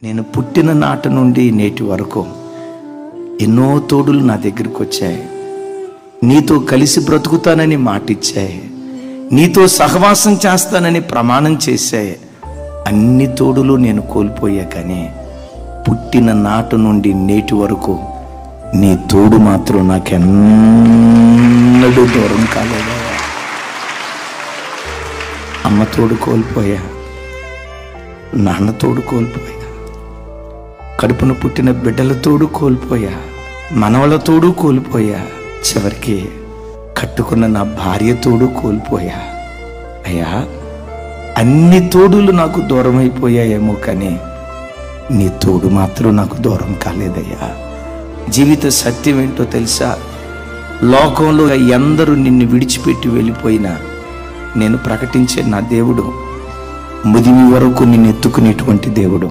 నేను పుట్టిన నాటి నుండి నేటి వరకు ఎన్నో తోడులు నా దగ్గరికి వచ్చాయి. నీతో కలిసి బ్రతుకుతానని మాటిచ్చాయి, నీతో సహవాసం చేస్తానని ప్రమాణం చేశాయి. అన్ని తోడులు నేను కోల్పోయా, కానీ పుట్టిన నాటి నుండి నేటి వరకు నీ తోడు మాత్రం నాకెన్నడూ దూరం కాలేదు. అమ్మ తోడు కోల్పోయా, నాన్న తోడు కోల్పోయా, కడుపున పుట్టిన బిడ్డల తోడు కోల్పోయా, మనవల తోడు కోల్పోయా, చివరికి కట్టుకున్న నా భార్య తోడు కోల్పోయా. అయ్యా, అన్ని తోడులు నాకు దూరం అయిపోయాయేమో, కానీ నీ తోడు మాత్రం నాకు దూరం కాలేదయ్యా. జీవిత సత్యం ఏంటో తెలుసా? లోకంలో ఎందరూ నిన్ను విడిచిపెట్టి వెళ్ళిపోయినా నేను ప్రకటించే నా దేవుడు ముదిమి వరకు నిన్ను ఎత్తుకునేటువంటి దేవుడు.